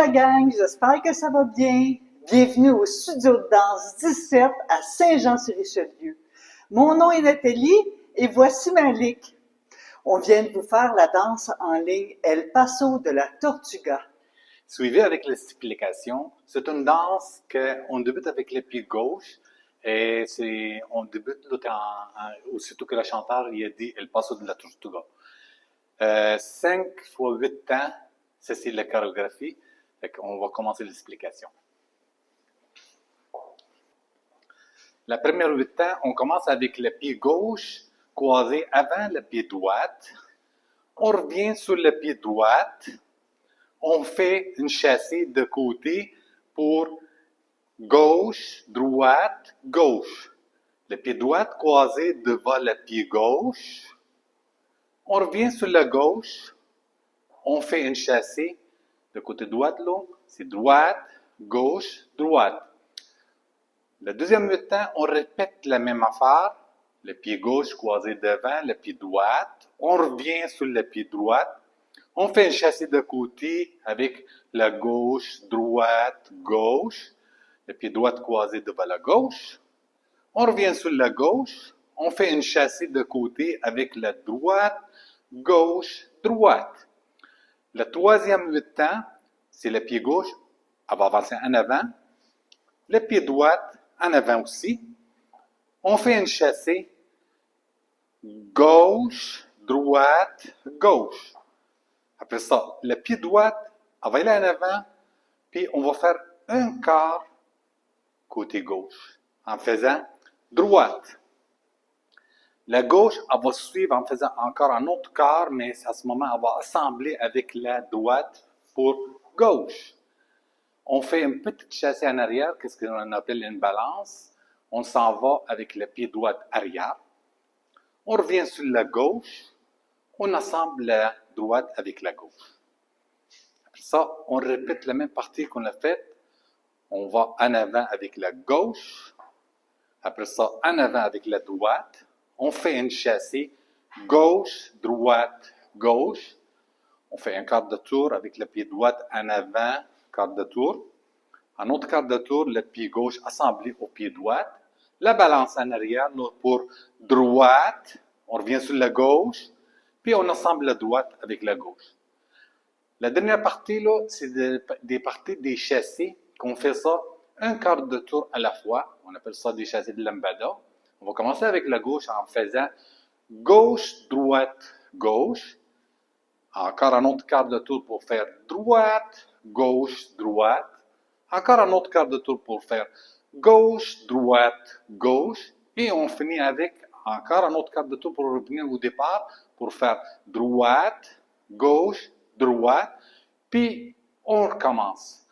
la gang, j'espère que ça va bien. Bienvenue au studio de danse 17 à Saint-Jean-sur-Richelieu. Mon nom est Nathalie et voici Malik. On vient de vous faire la danse en ligne El Paso de la Tortuga. Suivez avec l'explication. C'est une danse qu'on débute avec le pied gauche et on débute aussitôt que le chanteur il a dit El Paso de la Tortuga. 5 fois 8 temps, ça c'est la chorégraphie. On va commencer l'explication. La première 8 temps, on commence avec le pied gauche croisé avant le pied droit. On revient sur le pied droit. On fait une chassée de côté pour gauche, droite, gauche. Le pied droit croisé devant le pied gauche. On revient sur la gauche. On fait une chassée de côté droit, là. C'est droite, gauche, droite. Le deuxième 8 temps, on répète la même affaire. Le pied gauche croisé devant le pied droit. On revient sur le pied droit. On fait une chassée de côté avec la gauche, droite, gauche. Le pied droit croisé devant la gauche. On revient sur la gauche. On fait une chassée de côté avec la droite, gauche, droite. Le troisième 8 temps, c'est le pied gauche. Elle va avancer en avant. Le pied droit en avant aussi. On fait une chassée gauche, droite, gauche. Après ça, le pied droit, elle va aller en avant, puis on va faire un quart côté gauche, en faisant droite. La gauche, elle va suivre en faisant encore un autre quart, mais à ce moment, elle va assembler avec la droite pour gauche. On fait une petite chassée en arrière, qu'est-ce qu'on appelle une balance. On s'en va avec le pied droit arrière. On revient sur la gauche. On assemble la droite avec la gauche. Après ça, on répète la même partie qu'on a faite. On va en avant avec la gauche. Après ça, en avant avec la droite. On fait une chassée gauche, droite, gauche. On fait un quart de tour avec le pied droit en avant, quart de tour. Un autre quart de tour, le pied gauche assemblé au pied droit. La balance en arrière pour droite. On revient sur la gauche. Puis on assemble la droite avec la gauche. La dernière partie, là, c'est des parties des chassés qu'on fait ça un quart de tour à la fois. On appelle ça des chassés de lambada. On va commencer avec la gauche en faisant gauche, droite, gauche. Encore un autre quart de tour pour faire droite, gauche, droite. Encore un autre quart de tour pour faire gauche, droite, gauche. Et on finit avec encore un autre quart de tour pour revenir au départ pour faire droite, gauche, droite. Puis on recommence.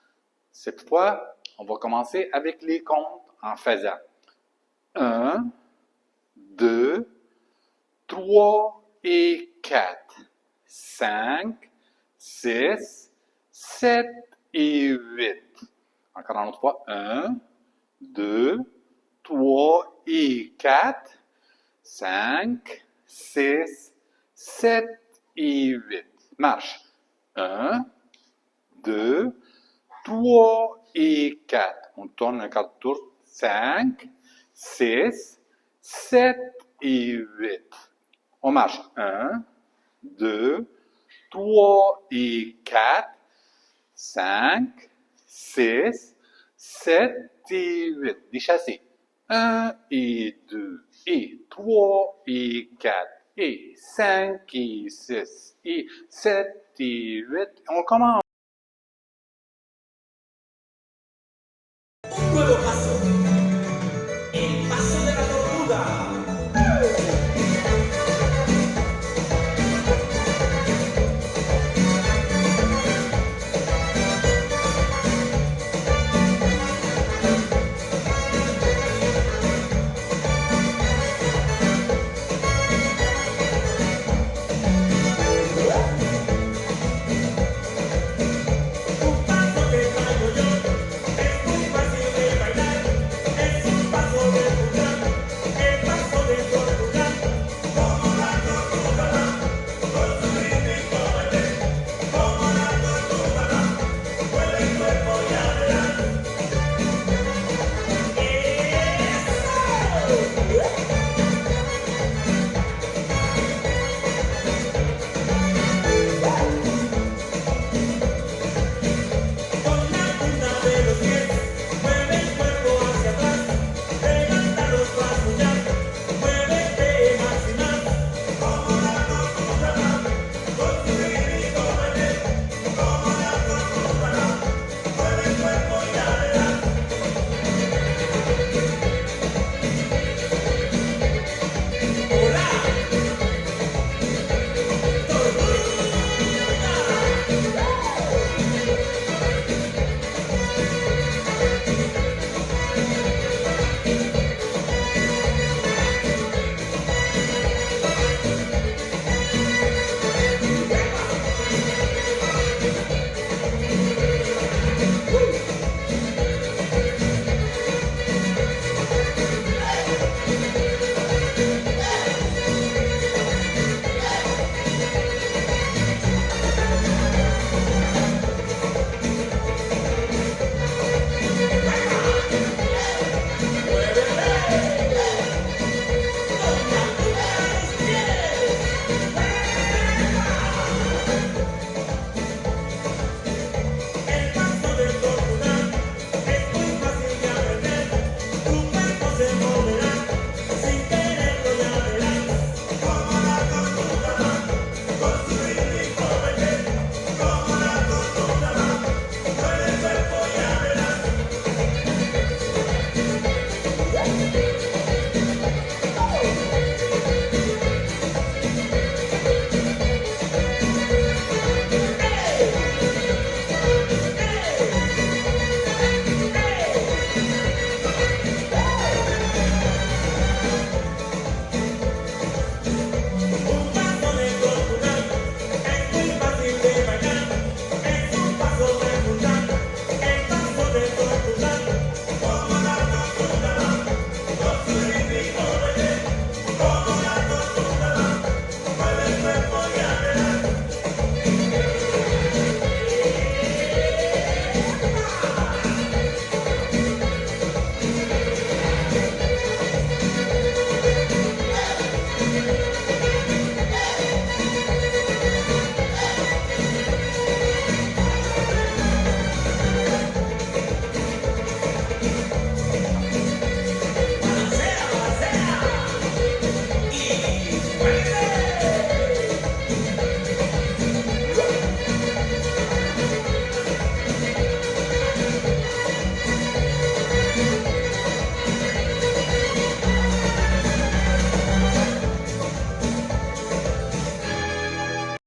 Cette fois, on va commencer avec les comptes en faisant 1, 2, 3 et 4, 5, 6, 7 et 8. Encore une autre fois, 1, 2, 3 et 4, 5, 6, 7 et 8. Marche. 1, 2, 3 et 4. On tourne un quart de tour. 5, 6, 7 et 8. On marche. 1, 2, 3 et 4, 5, 6, 7 et 8. Des chassés. 1 et 2 et 3 et 4 et 5 et 6 et 7 et 8. On commence.